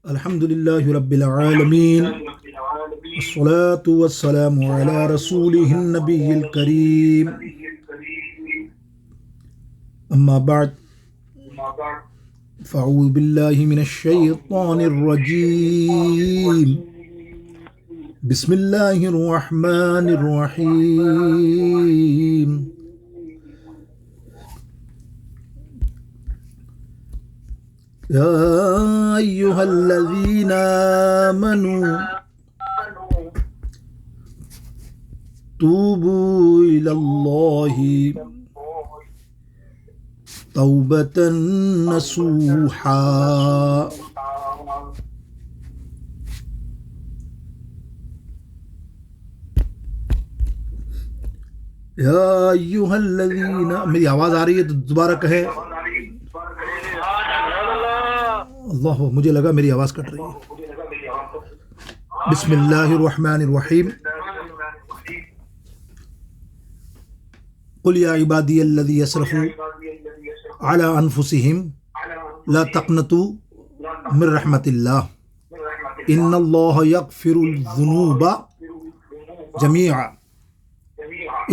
الحمد لله رب العالمين والصلاة والسلام على رسوله النبي الكريم أما بعد فأعوذ بالله من الشيطان الرجيم بسم الله الرحمن الرحيم يا أيها الذين آمنوا توبوا إلى الله توبة نصوحا یا ایھا الذین، میری آواز آ رہی ہے تو دوبارہ کہیں اللہ، مجھے لگا میری آواز کٹ رہی ہے۔ بسم اللہ الرحمن الرحیم قل یا عبادی الذین اسرفوا علی انفسہم لا تقنطوا من رحمت اللہ ان اللہ یغفر الذنوب جميعا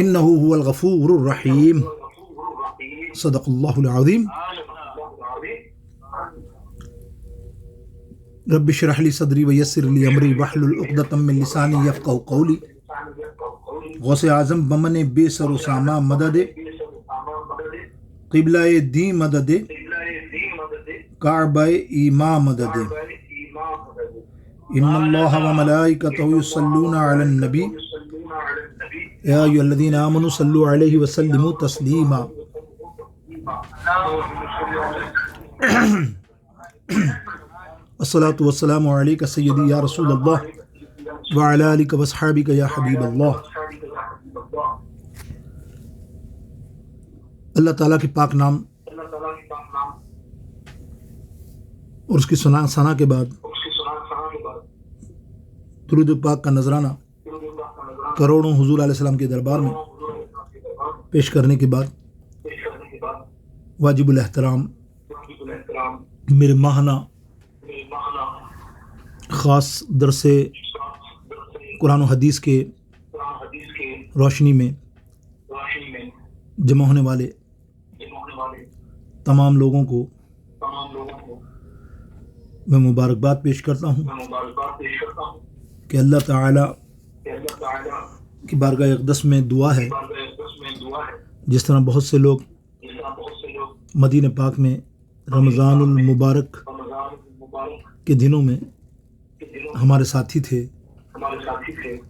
انہ هو الغفور الرحیم۔ صدق اللہ العظیم۔ رب اشرح لی صدری ویسر لی امری واحلل عقدۃ من لسانی یفقہوا قولی۔ غوث اعظم بمن بے سر و سامہ مدد، قبلہ دین مدد، کعبہ ایمان مدد۔ ان اللہ وملائکتہ یصلون علی النبی یا ایھا الذین آمنوا صلوا علیہ وسلموا تسلیما۔ الصلاۃ والسلام علیک سیدی یا رسول اللہ وعلی آلک واصحابک یا حبیب اللہ۔ اللہ تعالیٰ کے پاک نام اور اس کی ثنا کے بعد درود پاک کا نذرانہ کروڑوں حضور علیہ السلام کے دربار میں پیش کرنے کے بعد واجب الاحترام میرے ماہانہ خاص درس قرآن و حدیث کے روشنی میں جمع ہونے والے تمام لوگوں کو میں مبارکباد پیش کرتا ہوں کہ اللہ تعالی کی بارگاہ اقدس میں دعا ہے، جس طرح بہت سے لوگ مدینہ پاک میں رمضان المبارک کے دنوں میں ہمارے ساتھی تھے،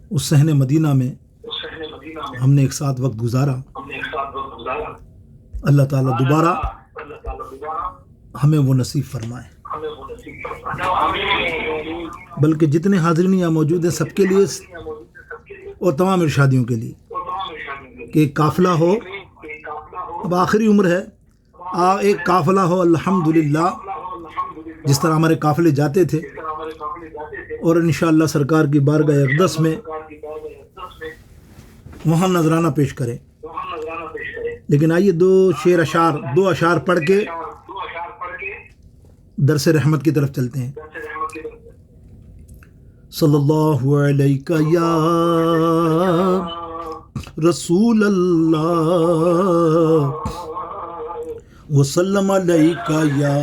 اس صحن مدینہ میں ہم نے ایک ساتھ وقت گزارا، اللہ تعالیٰ دوبارہ ہمیں وہ نصیب فرمائے۔ بلکہ جتنے حاضرین یہاں موجود ہیں سب کے لیے اور تمام ارشادیوں کے لیے کہ ایک قافلہ ہو، اب آخری عمر ہے، ایک قافلہ ہو الحمدللہ، جس طرح ہمارے قافلے جاتے تھے، اور انشاءاللہ سرکار کی بارگاہ اقدس میں وہاں نذرانہ پیش کریں۔ لیکن آئیے دو اشعار پڑھ کے درس رحمت کی طرف چلتے ہیں۔ صلی اللہ علیہ یا رسول اللہ وسلم علیہ یا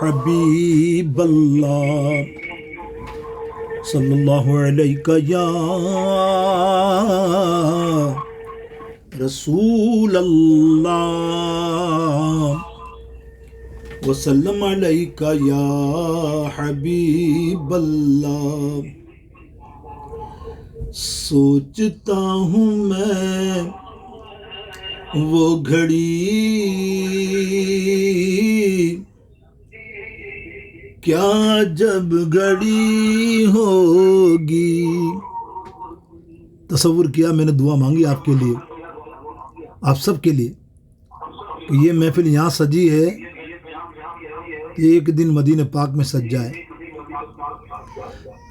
حبیب اللہ، صلی اللہ علیہ یا رسول اللہ وسلم علیہ یا حبیب اللہ۔ سوچتا ہوں میں وہ گھڑی کیا جب گھڑی ہوگی۔ تصور کیا میں نے دعا مانگی آپ کے لیے، آپ سب کے لیے، کہ یہ محفل یہاں سجی ہے کہ ایک دن مدینہ پاک میں سج جائے۔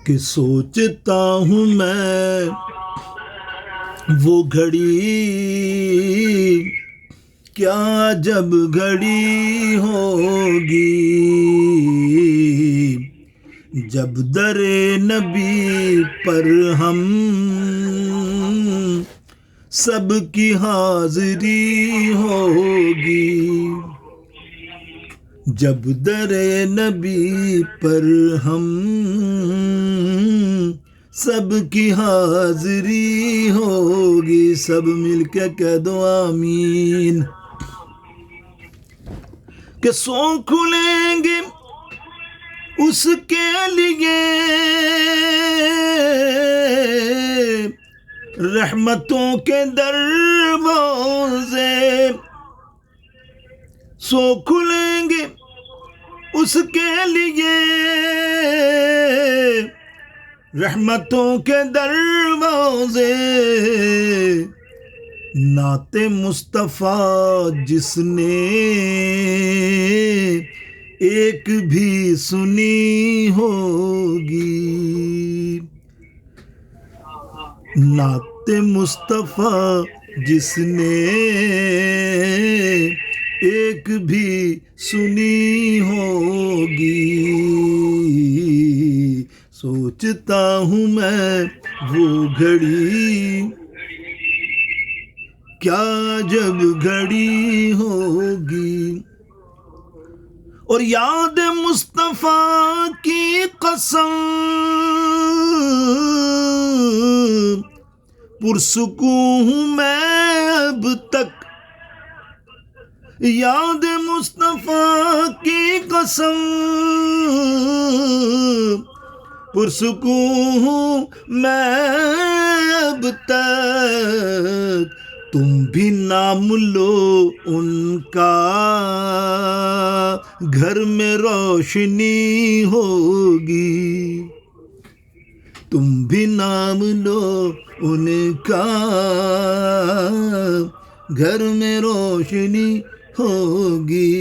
کہ سوچتا ہوں میں وہ گھڑی کیا جب گھڑی ہوگی جب در نبی پر ہم سب کی حاضری ہوگی، جب در نبی پر ہم سب کی حاضری ہوگی، سب مل کے کہہ دو آمین، کہ سو کھلیں گے اس کے لیے رحمتوں کے دروازے، سو کھلیں گے اس کے لیے رحمتوں کے دروازے، نعت مصطفیٰ جس نے ایک بھی سنی ہوگی، نعت مصطفیٰ جس نے ایک بھی سنی ہوگی، سوچتا ہوں میں وہ گھڑی کیا جب گھڑی ہوگی، اور یاد مصطفیٰ کی قسم پرسکون ہوں میں اب تک، یاد مصطفیٰ کی قسم پرسکون ہوں میں اب تک، تم بھی نام لو ان کا گھر میں روشنی ہوگی، تم بھی نام لو ان کا گھر میں روشنی ہوگی،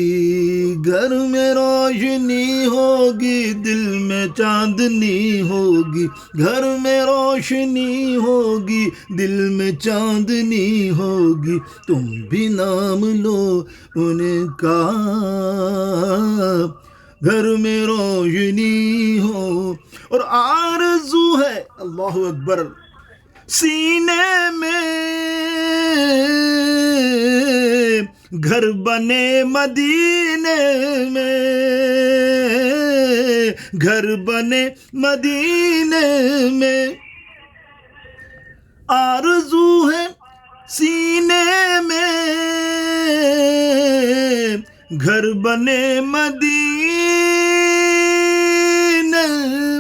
گھر میں روشنی ہوگی، دل میں چاندنی ہوگی، گھر میں روشنی ہوگی، دل میں چاندنی ہوگی، تم بھی نام لو ان کا گھر میں روشنی ہو، اور آرزو ہے اللہ اکبر سینے میں گھر بنے مدینے میں، گھر بنے مدینے میں، آرزو ہے سینے میں گھر بنے مدینے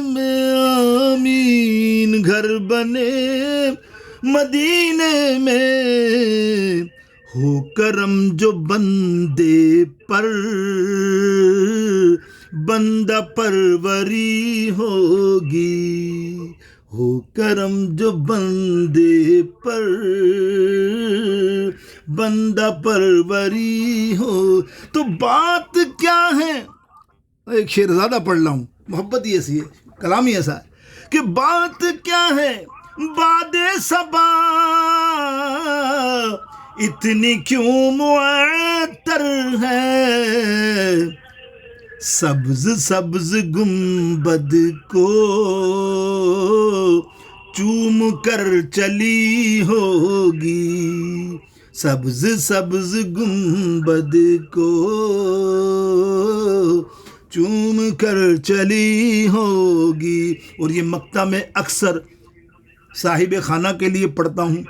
میں، آمین، گھر بنے مدینے میں، ہو کرم جو بندے پر بندہ پروری ہوگی، ہو کرم جو بندے پر بندہ پروری ہو، تو بات کیا ہے، ایک شعر زیادہ پڑھ رہا ہوں، محبت ہی ایسی ہے، کلام ہی ایسا ہے کہ بات کیا ہے باد صبا اتنی کیوں معطر ہے، سبز سبز گنبد کو چوم کر چلی ہوگی، سبز سبز گنبد کو چوم کر چلی ہوگی، اور یہ مقطع میں اکثر صاحب خانہ کے لیے پڑھتا ہوں،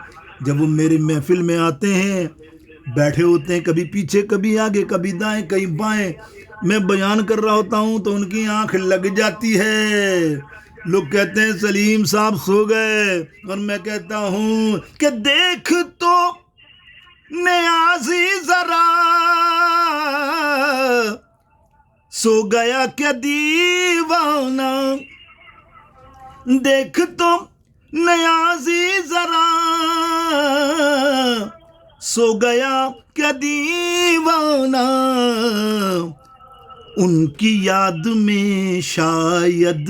جب وہ میری محفل میں آتے ہیں، بیٹھے ہوتے ہیں کبھی پیچھے کبھی آگے کبھی دائیں کبھی بائیں، میں بیان کر رہا ہوتا ہوں تو ان کی آنکھ لگ جاتی ہے، لوگ کہتے ہیں سلیم صاحب سو گئے، اور میں کہتا ہوں کہ دیکھ تو نیازی ذرا سو گیا کیا دیوانہ، دیکھ تو نیازی ذرا سو گیا کیا دیوانہ، ان کی یاد میں شاید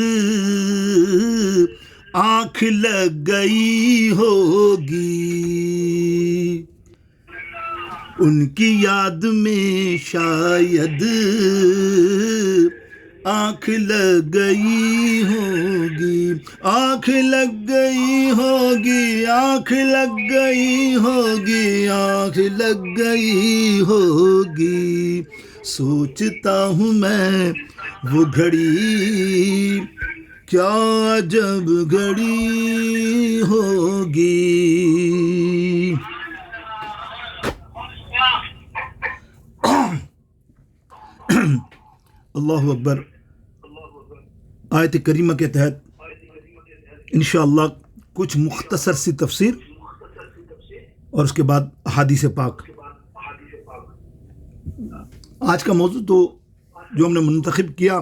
آنکھ لگ گئی ہوگی، ان کی یاد میں شاید آنکھ لگ گئی ہوگی، آنکھ لگ گئی ہوگی، آنکھ لگ گئی ہوگی، آنکھ لگ گئی ہوگی، سوچتا ہوں میں وہ گھڑی کیا عجب گھڑی ہوگی۔ اللہ اکبر۔ آیت کریمہ کے تحت انشاءاللہ کچھ مختصر سی تفسیر اور اس کے بعد احادیث پاک۔ آج کا موضوع تو جو ہم نے منتخب کیا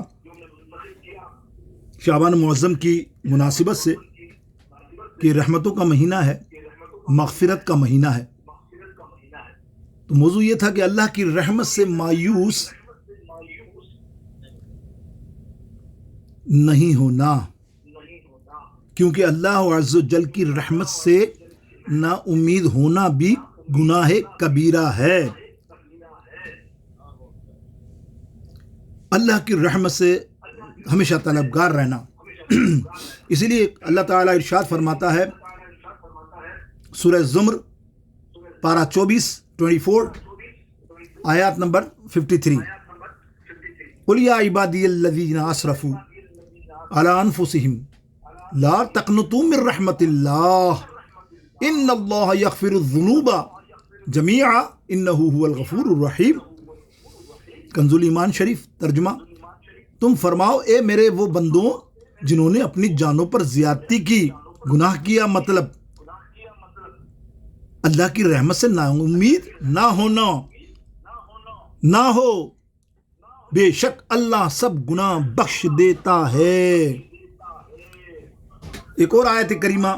شعبان معظم کی مناسبت سے کہ رحمتوں کا مہینہ ہے، مغفرت کا مہینہ ہے، تو موضوع یہ تھا کہ اللہ کی رحمت سے مایوس نہیں ہونا، کیونکہ اللہ عز و جل کی رحمت سے نا امید ہونا بھی گناہ کبیرہ ہے۔ اللہ کی رحمت سے ہمیشہ طلبگار رہنا۔ اسی لیے اللہ تعالیٰ ارشاد فرماتا ہے سورہ زمر پارہ 24 آیات نمبر 53، قل یا عبادی الذین اسرفوا علی انفسہم لا تقنطوا من رحمت اللہ ان اللہ یغفر الذنوب جمیعا انہ هو الغفور الرحیم۔ کنز الایمان شریف ترجمہ، تم فرماؤ اے میرے وہ بندوں جنہوں نے اپنی جانوں پر زیادتی کی، گناہ کیا، مطلب اللہ کی رحمت سے نا امید نہ ہو، بے شک اللہ سب گناہ بخش دیتا ہے۔ ایک اور آیت کریمہ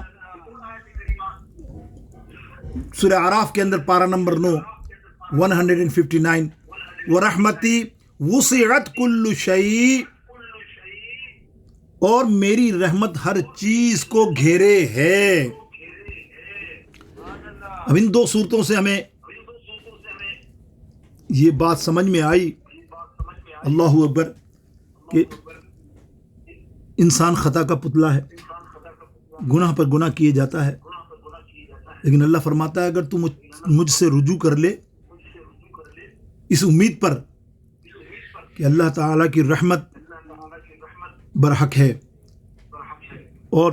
سورہ اعراف کے اندر پارہ نمبر 9 159، وَرَحْمَتِي وُسِعَتْ كُلُّ شَيْءٍ، اور میری رحمت ہر چیز کو گھیرے ہے۔ اب ان دو صورتوں سے ہمیں یہ بات سمجھ میں آئی، اللہ اکبر، کہ انسان خطا کا پتلا ہے، گناہ پر گناہ کیے جاتا ہے، لیکن اللہ فرماتا ہے اگر تم مجھ سے رجوع کر لے اس امید پر کہ اللہ تعالیٰ کی رحمت برحق ہے، اور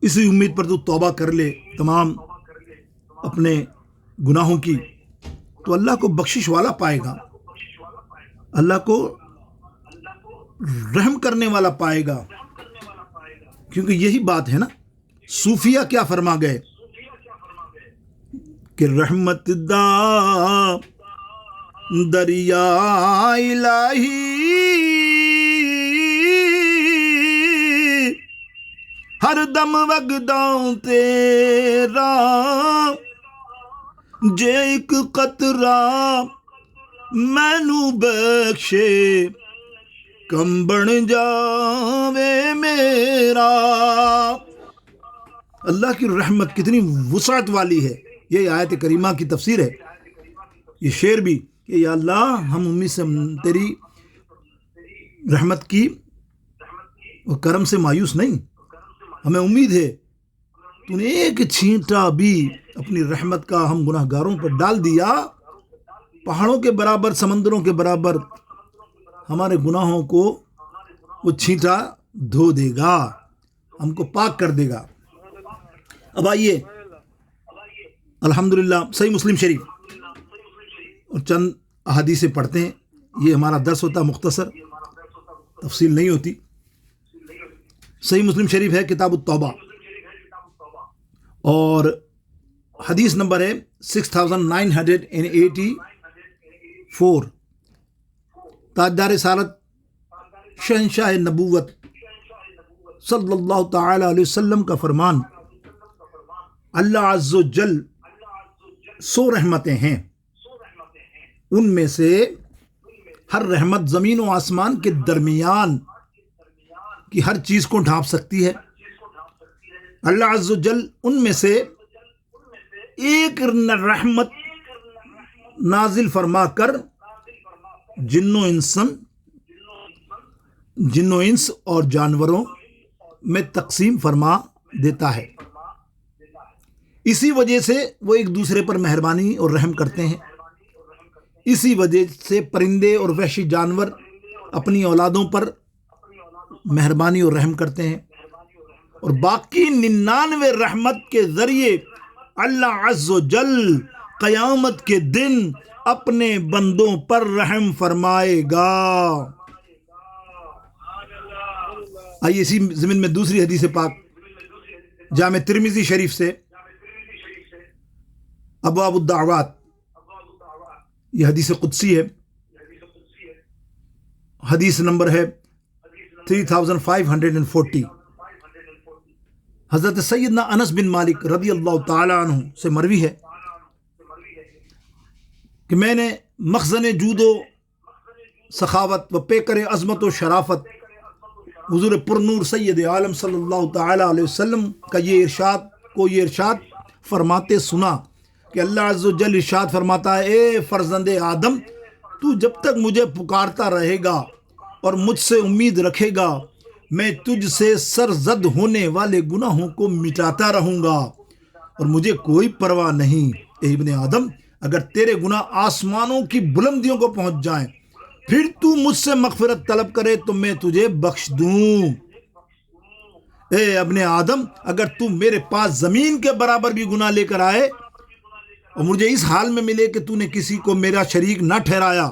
اسی امید پر تو توبہ کر لے تمام اپنے گناہوں کی، تو اللہ کو بخشش والا پائے گا، اللہ کو رحم کرنے والا پائے گا۔ کیونکہ یہی بات ہے نا، صوفیہ کیا فرما گئے کہ رحمت دا دریا الہی ہر دم وگداں تیرا، جے ایک قطرہ مینوں بخشے کم بن جاوے میرا۔ اللہ کی رحمت کتنی وسعت والی ہے، یہ آیت کریمہ کی تفسیر ہے۔ یہ شعر بھی کہ یا اللہ ہم امید سے تیری رحمت کی اور کرم سے مایوس نہیں، ہمیں امید ہے تو نے ایک چھینٹا بھی اپنی رحمت کا ہم گناہ گاروں پر ڈال دیا، پہاڑوں کے برابر، سمندروں کے برابر ہمارے گناہوں کو وہ چھینٹا دھو دے گا، ہم کو پاک کر دے گا۔ اب آئیے الحمدللہ صحیح مسلم شریف اور چند احادیثیں پڑھتے ہیں۔ یہ ہمارا درس ہوتا مختصر، تفصیل نہیں ہوتی۔ صحیح مسلم شریف ہے کتاب التوبہ، اور حدیث نمبر ہے 6984۔ تاجدار رسالت شہنشاہ نبوت صلی اللہ تعالی علیہ وسلم کا فرمان، اللہ عز و جل 100 رحمتیں ہیں، ان میں سے ہر رحمت زمین و آسمان کے درمیان کی ہر چیز کو ڈھانپ سکتی ہے۔ اللہ عز و جل ان میں سے ایک رحمت نازل فرما کر جن و انسان جن و انس اور جانوروں میں تقسیم فرما دیتا ہے. اسی وجہ سے وہ ایک دوسرے پر مہربانی اور رحم کرتے ہیں. اسی وجہ سے پرندے اور وحشی جانور اپنی اولادوں پر مہربانی اور رحم کرتے ہیں. اور باقی 99 رحمت کے ذریعے اللہ عز و جل قیامت کے دن اپنے بندوں پر رحم فرمائے گا. آئیے اسی ضمن میں دوسری حدیث پاک جامع ترمذی شریف سے ابواب الدعوات، یہ حدیث قدسی ہے، حدیث نمبر ہے 3540. حضرت سیدنا انس بن مالک رضی اللہ تعالی عنہ سے مروی ہے کہ میں نے مخزن جود و سخاوت و پیکر عظمت و شرافت حضور پرنور سید عالم صلی اللہ تعالی علیہ وسلم کا یہ ارشاد فرماتے سنا کہ اللہ عز و جل ارشاد فرماتا ہے، اے فرزند آدم، تو جب تک مجھے پکارتا رہے گا اور مجھ سے امید رکھے گا، میں تجھ سے سرزد ہونے والے گناہوں کو مٹاتا رہوں گا اور مجھے کوئی پرواہ نہیں. اے ابن آدم، اگر تیرے گناہ آسمانوں کی بلندیوں کو پہنچ جائیں پھر تو مجھ سے مغفرت طلب کرے تو میں تجھے بخش دوں. اے ابن آدم، اگر تو میرے پاس زمین کے برابر بھی گناہ لے کر آئے اور مجھے اس حال میں ملے کہ تو نے کسی کو میرا شریک نہ ٹھہرایا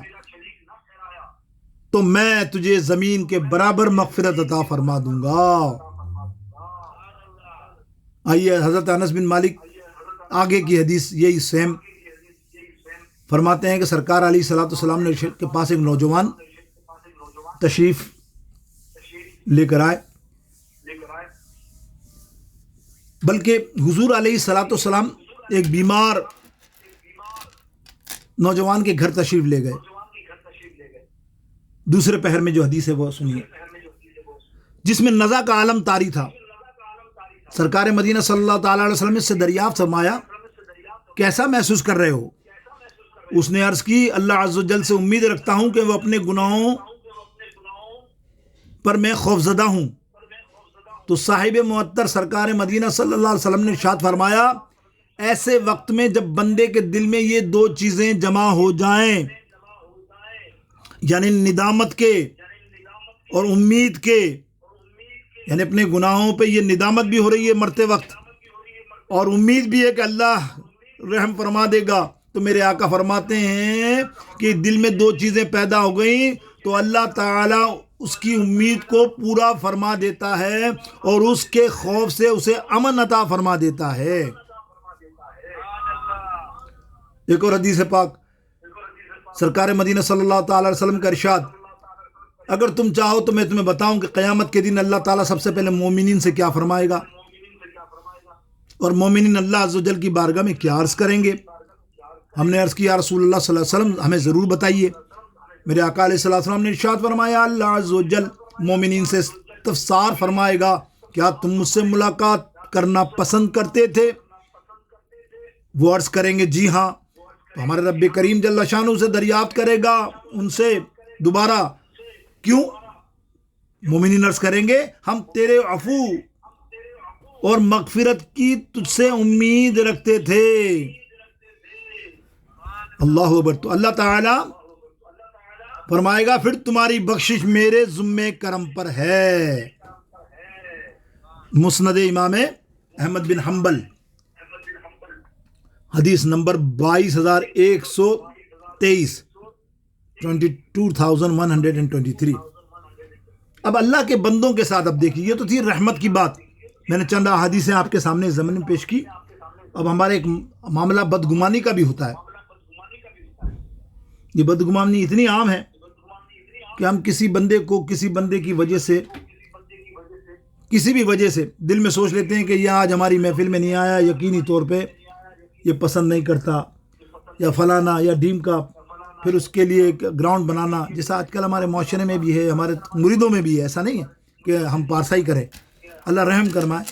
تو میں تجھے زمین کے برابر مغفرت عطا فرما دوں گا. آئیے حضرت انس بن مالک آگے کی حدیث یہی سیم فرماتے ہیں کہ سرکار علیہ الصلوۃ والسلام نے کے پاس ایک نوجوان تشریف لے کر آئے، بلکہ حضور علیہ الصلوۃ والسلام ایک بیمار نوجوان کے گھر تشریف لے گئے. دوسرے پہر میں جو حدیث ہے وہ سنیے، جس میں نزع کا عالم طاری تھا. سرکار مدینہ صلی اللہ تعالی علیہ وسلم سے دریافت فرمایا، کیسا محسوس کر رہے ہو؟ اس نے عرض کی، اللہ عز و جل سے امید رکھتا ہوں کہ وہ اپنے گناہوں پر میں خوفزدہ ہوں. تو صاحب معطر سرکار مدینہ صلی اللہ علیہ وسلم نے ارشاد فرمایا، ایسے وقت میں جب بندے کے دل میں یہ دو چیزیں جمع ہو جائیں، یعنی ندامت کے اور امید کے، یعنی اپنے گناہوں پہ یہ ندامت بھی ہو رہی ہے مرتے وقت اور امید بھی ہے کہ اللہ رحم فرما دے گا، تو میرے آقا فرماتے ہیں کہ دل میں دو چیزیں پیدا ہو گئیں تو اللہ تعالیٰ اس کی امید کو پورا فرما دیتا ہے اور اس کے خوف سے اسے امن عطا فرما دیتا ہے. ایک اور حدیث پاک سرکار مدینہ صلی اللہ تعالی علیہ وسلم کا ارشاد، اگر تم چاہو تو میں تمہیں بتاؤں کہ قیامت کے دن اللہ تعالیٰ سب سے پہلے مومنین سے کیا فرمائے گا اور مومنین اللہ عز و جل کی بارگاہ میں کیا عرض کریں گے. ہم نے عرض کیا، رسول اللہ صلی اللہ علیہ وسلم ہمیں ضرور بتائیے. میرے آقا علیہ الصلوۃ والسلام نے ارشاد فرمایا، اللہ عز و جل مومنین سے استفسار فرمائے گا، کیا تم مجھ سے ملاقات کرنا پسند کرتے تھے؟ وہ عرض کریں گے جی ہاں. تو ہمارے رب کریم جل شانہ سے دریافت کرے گا ان سے دوبارہ، کیوں؟ مومنین عرض کریں گے، ہم تیرے عفو اور مغفرت کی تجھ سے امید رکھتے تھے. اللہ اکبر. تو اللہ تعالی فرمائے گا، پھر تمہاری بخشش میرے ذمہ کرم پر ہے. مسند امام احمد بن حنبل حدیث نمبر 22,123 22,123. اب اللہ کے بندوں کے ساتھ اب دیکھیے، یہ تو تھی رحمت کی بات، میں نے چند احادیثیں آپ کے سامنے ضمن میں پیش کی. اب ہمارے ایک معاملہ بدگمانی کا بھی ہوتا ہے. یہ بدگمانی اتنی عام ہے کہ ہم کسی بندے کی وجہ سے، کسی بھی وجہ سے دل میں سوچ لیتے ہیں کہ یہ آج ہماری محفل میں نہیں آیا، یقینی طور پہ یہ پسند نہیں کرتا، یا فلانا یا ڈیم کا، پھر اس کے لیے گراؤنڈ بنانا، جیسا آج کل ہمارے معاشرے میں بھی ہے، ہمارے مریدوں میں بھی ہے. ایسا نہیں ہے کہ ہم پارسائی کریں. اللہ رحم فرمائے،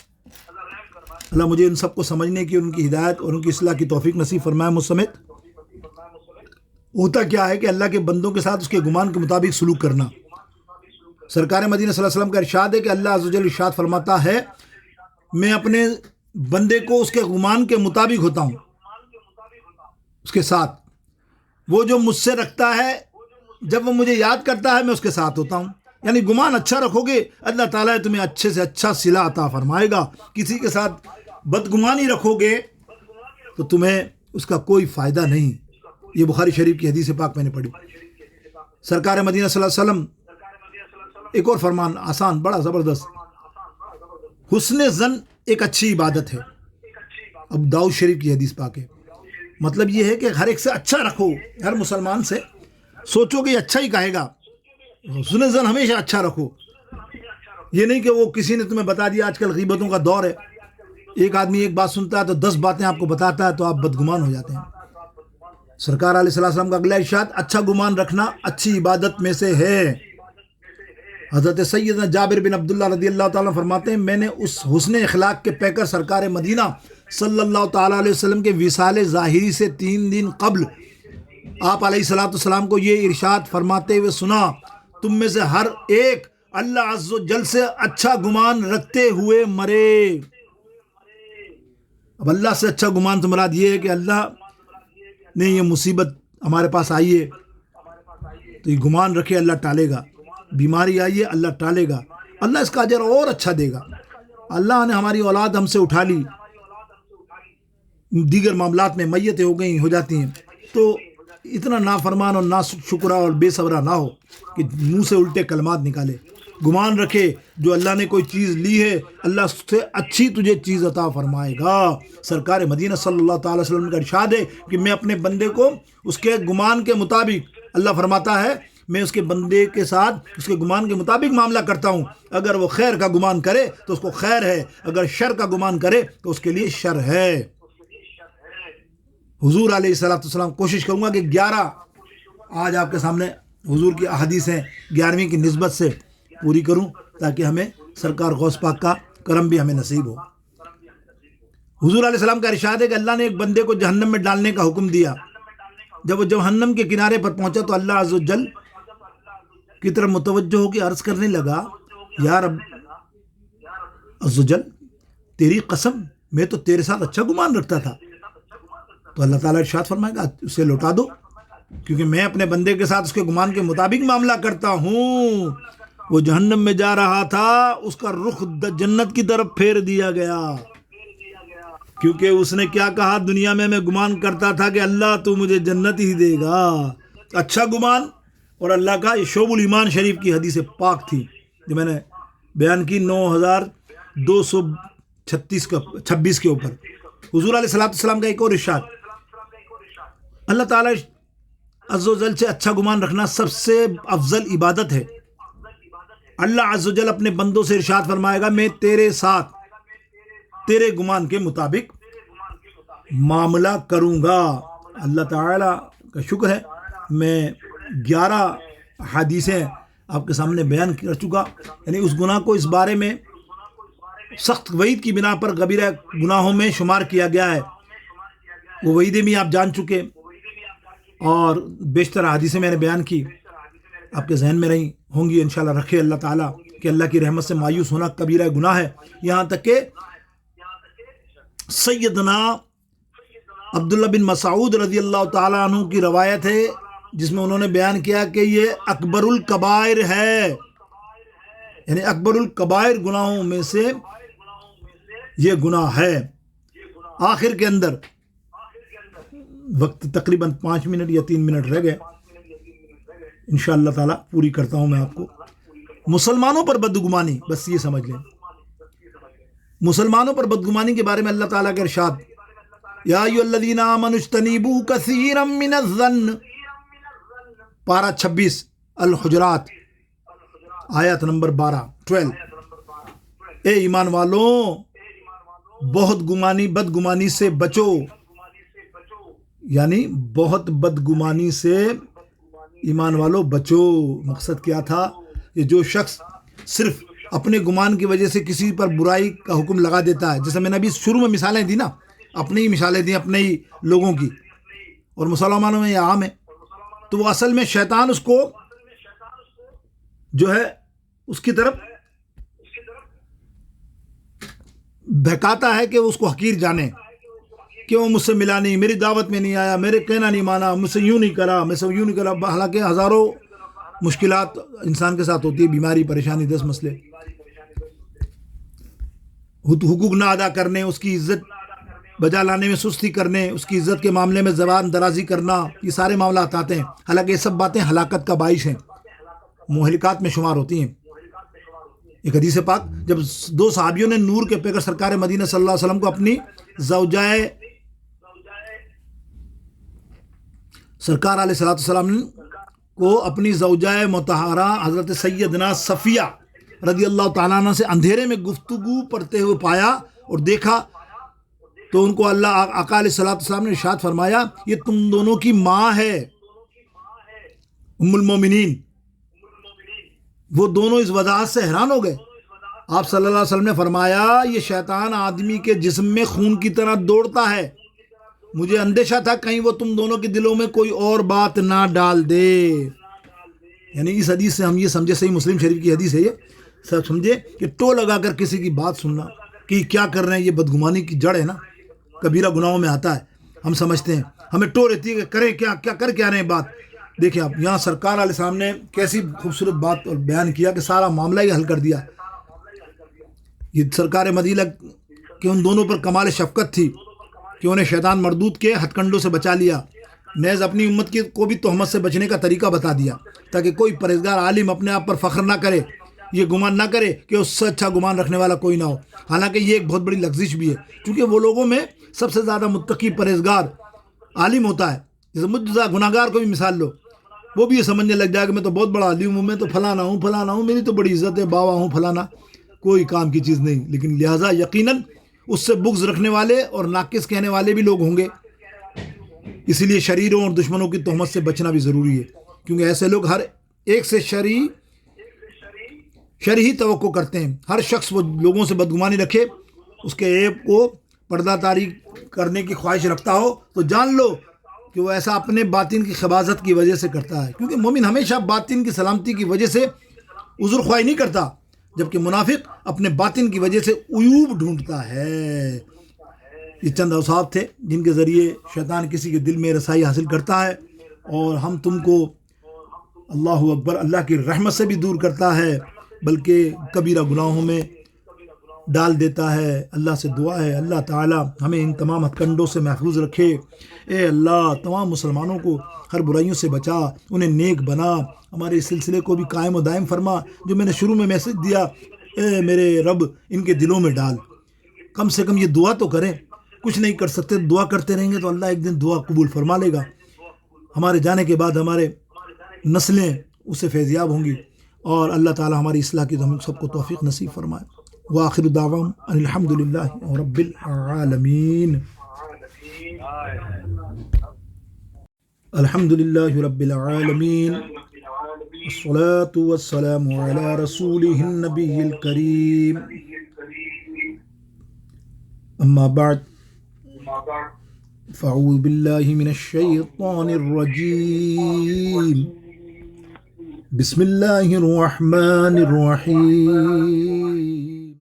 اللہ مجھے ان سب کو سمجھنے کی، ان کی ہدایت اور ان کی اصلاح کی توفیق نصیب فرمائے مجھ سمیت. ہوتا کیا ہے کہ اللہ کے بندوں کے ساتھ اس کے گمان کے مطابق سلوک کرنا. سرکار مدینہ صلی اللہ علیہ وسلم کا ارشاد ہے کہ اللہ عز و جل ارشاد فرماتا ہے میں اپنے بندے کو اس کے گمان کے مطابق ہوتا ہوں، اس کے ساتھ وہ جو مجھ سے رکھتا ہے، جب وہ مجھے یاد کرتا ہے میں اس کے ساتھ ہوتا ہوں. یعنی گمان اچھا رکھو گے اللہ تعالیٰ تمہیں اچھے سے اچھا صلہ عطا فرمائے گا. کسی کے ساتھ بدگمانی رکھو گے تو تمہیں اس کا کوئی فائدہ نہیں. یہ بخاری شریف کی حدیث پاک میں نے پڑھی. سرکار مدینہ صلی اللہ علیہ وسلم ایک اور فرمان آسان بڑا زبردست، حسن ظن ایک اچھی عبادت ہے. اب داؤد شریف کی حدیث پاک ہے. مطلب یہ ہے کہ ہر ایک سے اچھا رکھو، ہر مسلمان سے سوچو کہ یہ اچھا ہی کہے گا. حسن ظن ہمیشہ اچھا رکھو. یہ نہیں کہ وہ کسی نے تمہیں بتا دیا، آج کل غیبتوں کا دور ہے، ایک آدمی ایک بات سنتا ہے تو 10 باتیں آپ کو بتاتا ہے تو آپ بدگمان ہو جاتے ہیں. سرکار علیہ السلام کا اگلا ارشاد اچھا گمان رکھنا اچھی عبادت میں سے ہے. حضرت سیدنا جابر بن عبداللہ رضی اللہ تعالیٰ فرماتے ہیں میں نے اس حسن اخلاق کے پیکر سرکار مدینہ صلی اللہ تعالیٰ علیہ وسلم کے وصال ظاہری سے 3 دن قبل آپ علیہ الصلوۃ والسلام کو یہ ارشاد فرماتے ہوئے سنا تم میں سے ہر ایک اللہ عز و جل سے اچھا گمان رکھتے ہوئے مرے. اب اللہ سے اچھا گمان تو مراد یہ ہے کہ اللہ نے یہ مصیبت ہمارے پاس آئی ہے تو یہ گمان رکھے اللہ ٹالے گا. بیماری آئی ہے اللہ ٹالے گا، اللہ اس کا اجر اور اچھا دے گا. اللہ نے ہماری اولاد ہم سے اٹھا لی، دیگر معاملات میں میتیں ہو جاتی ہیں، تو اتنا نافرمان اور ناشکرا اور بے صبرا نہ ہو کہ منہ سے الٹے کلمات نکالے. گمان رکھے جو اللہ نے کوئی چیز لی ہے اللہ اس سے اچھی تجھے چیز عطا فرمائے گا. سرکار مدینہ صلی اللہ تعالی وسلم کا ارشاد ہے کہ میں اپنے بندے کو اس کے گمان کے مطابق، اللہ فرماتا ہے میں اس کے بندے کے ساتھ اس کے گمان کے مطابق معاملہ کرتا ہوں. اگر وہ خیر کا گمان کرے تو اس کو خیر ہے، اگر شر کا گمان کرے تو اس کے لیے شر ہے. حضور علیہ الصلوۃ والسلام کوشش کروں گا کہ 11 آج آپ کے سامنے حضور کی احادیث ہیں 11ویں کی نسبت سے پوری کروں تاکہ ہمیں سرکار غوث پاک کا کرم بھی ہمیں نصیب ہو. حضور علیہ السلام کا ارشاد ہے کہ اللہ نے ایک بندے کو جہنم میں ڈالنے کا حکم دیا. جب وہ جہنم کے کنارے پر پہنچا تو اللہ عز و جل کی طرف متوجہ ہو کے عرض کرنے لگا یا رب عز و جل تیری قسم میں تو تیرے ساتھ اچھا گمان رکھتا تھا. تو اللہ تعالیٰ ارشاد فرمائے گا اسے لوٹا دو، کیونکہ میں اپنے بندے کے ساتھ اس کے گمان کے مطابق معاملہ کرتا ہوں. وہ جہنم میں جا رہا تھا، اس کا رخ جنت کی طرف پھیر دیا گیا، کیونکہ اس نے کیا کہا دنیا میں گمان کرتا تھا کہ اللہ تو مجھے جنت ہی دے گا. اچھا گمان اور اللہ کا یہ شعب الایمان شریف کی حدیث پاک تھی جو میں نے بیان کی 9226 کے اوپر. حضور علیہ السلام کا ایک اور ارشاد، اللہ تعالیٰ عز و جل سے اچھا گمان رکھنا سب سے افضل عبادت ہے. اللہ عز و جل اپنے بندوں سے ارشاد فرمائے گا میں تیرے ساتھ تیرے گمان کے مطابق معاملہ کروں گا. اللہ تعالیٰ کا شکر ہے میں 11 حدیثیں آپ کے سامنے بیان کر چکا. یعنی اس گناہ کو اس بارے میں سخت وعید کی بنا پر کبیرہ گناہوں میں شمار کیا گیا ہے. وہ وعیدیں بھی آپ جان چکے اور بیشتر حدیثیں میں نے بیان کی آپ کے ذہن میں رہی ہوں گی انشاءاللہ. رکھے اللہ تعالیٰ کہ اللہ کی رحمت سے مایوس ہونا کبیرہ گناہ ہے. یہاں تک کہ سیدنا عبداللہ بن مسعود رضی اللہ تعالیٰ عنہ کی روایت ہے جس میں انہوں نے بیان کیا کہ یہ اکبر الکبائر ہے، یعنی اکبر الکبائر گناہوں میں سے یہ گناہ ہے. آخر کے اندر وقت تقریباً 5 منٹ یا 3 منٹ رہ گئے، انشاءاللہ تعالیٰ پوری کرتا ہوں میں آپ کو. مسلمانوں پر بدگمانی، بس یہ سمجھ لیں مسلمانوں پر بدگمانی کے بارے میں اللہ تعالیٰ کا ارشاد یا ایھا الذین آمنوا اجتنبوا کثیرا من الظن، پارہ 26 الحجرات آیت نمبر 12 اے ایمان والوں بہت بدگمانی سے بچو. یعنی بہت بدگمانی سے ایمان والوں بچو. مقصد کیا تھا کہ جو شخص صرف اپنے گمان کی وجہ سے کسی پر برائی کا حکم لگا دیتا ہے، جیسے میں نے ابھی شروع میں مثالیں دی نا، اپنی ہی مثالیں دی اپنے ہی لوگوں کی، اور مسلمانوں میں یہ عام ہے، تو وہ اصل میں شیطان اس کو جو ہے اس کی طرف بہکاتا ہے کہ اس کو حقیر جانے کہ وہ مجھ سے ملا نہیں، میری دعوت میں نہیں آیا، میرے کہنا نہیں مانا، مجھ سے یوں نہیں کرا، میں سے یوں نہیں کرا. حالانکہ ہزاروں مشکلات انسان کے ساتھ ہوتی ہے، بیماری، پریشانی، 10 مسئلے، حقوق نہ ادا کرنے، اس کی عزت بجا لانے میں سستی کرنے، اس کی عزت کے معاملے میں زبان درازی کرنا، یہ سارے معاملات آتے ہیں. حالانکہ یہ سب باتیں ہلاکت کا باعث ہیں، مہلکات میں شمار ہوتی ہیں. ایک حدیث پاک، جب 2 صحابیوں نے نور کے پیغمبر سرکار مدینہ صلی اللہ علیہ وسلم کو اپنی زوجائے سرکار علیہ السلام کو اپنی زوجائے مطہرہ حضرت سیدنا صفیہ رضی اللہ تعالیٰ عنہ سے اندھیرے میں گفتگو کرتے ہوئے پایا اور دیکھا، تو ان کو اللہ آقا علیہ السلام نے ارشاد فرمایا، یہ تم دونوں کی ماں ہے، ام المومنین. وہ دونوں اس وضاحت سے حیران ہو گئے. آپ صلی اللہ علیہ وسلم نے فرمایا، یہ شیطان آدمی کے جسم میں خون کی طرح دوڑتا ہے، مجھے اندیشہ تھا کہیں وہ تم دونوں کے دلوں میں کوئی اور بات نہ ڈال دے. یعنی اس حدیث سے ہم یہ سمجھے، صحیح مسلم شریف کی حدیث ہے، یہ سب سمجھے کہ ٹو لگا کر کسی کی بات سننا کہ کیا کر رہے ہیں، یہ بدگمانی کی جڑ ہے نا، کبیرہ گناہوں میں آتا ہے. ہم سمجھتے ہیں، ہمیں ٹو رہتی ہے کہ کریں کیا کر کے آ رہے ہیں بات. دیکھیں آپ یہاں سرکار علیہ السلام نے کیسی خوبصورت بات اور بیان کیا کہ سارا معاملہ ہی حل کر دیا. یہ سرکار مدینہ کہ ان دونوں پر کمال شفقت تھی کہ انہیں شیطان مردود کے ہتھ کنڈوں سے بچا لیا، نیز اپنی امت کو بھی تہمت سے بچنے کا طریقہ بتا دیا، تاکہ کوئی پرہیزگار عالم اپنے آپ پر فخر نہ کرے، یہ گمان نہ کرے کہ اس سے اچھا گمان رکھنے والا کوئی نہ ہو. حالانکہ یہ ایک بہت بڑی لغزش بھی ہے، کیونکہ وہ لوگوں میں سب سے زیادہ متقی پرہیزگار عالم ہوتا ہے. جیسے مجھ گناہ گار کو بھی مثال لو، وہ بھی یہ سمجھنے لگ جائے کہ میں تو بہت بڑا عالم ہوں، میں تو فلانا ہوں، میری تو بڑی عزت ہے، باوا ہوں، فلانا. کوئی کام کی چیز نہیں. لیکن لہٰذا یقیناً اس سے بغض رکھنے والے اور ناقص کہنے والے بھی لوگ ہوں گے. اسی لیے شریروں اور دشمنوں کی تہمت سے بچنا بھی ضروری ہے، کیونکہ ایسے لوگ ہر ایک سے شر ہی توقع کرتے ہیں. ہر شخص وہ لوگوں سے بدگمانی رکھے، اس کے عیب کو پردہ داری کرنے کی خواہش رکھتا ہو، تو جان لو کہ وہ ایسا اپنے باطن کی خباثت کی وجہ سے کرتا ہے. کیونکہ مومن ہمیشہ باطن کی سلامتی کی وجہ سے عذر خواہی نہیں کرتا، جبکہ منافق اپنے باطن کی وجہ سے عیوب ڈھونڈتا ہے. یہ چند اوصاف تھے جن کے ذریعے شیطان کسی کے دل میں رسائی حاصل کرتا ہے، اور ہم تم کو اللہ اکبر اللہ کی رحمت سے بھی دور کرتا ہے، بلکہ کبیرہ گناہوں میں ڈال دیتا ہے. اللہ سے دعا ہے اللہ تعالی ہمیں ان تمام ہتھ کنڈوں سے محفوظ رکھے. اے اللہ تمام مسلمانوں کو ہر برائیوں سے بچا، انہیں نیک بنا، ہمارے اس سلسلے کو بھی قائم و دائم فرما. جو میں نے شروع میں میسج دیا، اے میرے رب ان کے دلوں میں ڈال. کم سے کم یہ دعا تو کریں، کچھ نہیں کر سکتے، دعا کرتے رہیں گے تو اللہ ایک دن دعا قبول فرما لے گا. ہمارے جانے کے بعد ہمارے نسلیں اس سے فیضیاب ہوں گی، اور اللہ تعالی ہماری اصلاح کی ہم سب کو توفیق نصیب فرمائے. وآخر دعواہم ان الحمد للہ رب العالمین. الحمد للہ رب العالمین، الصلاة والسلام علی رسولہ النبی الکریم. اما بعد فاعوذ باللہ من الشیطان الرجیم. بسم اللہ الرحمن الرحیم.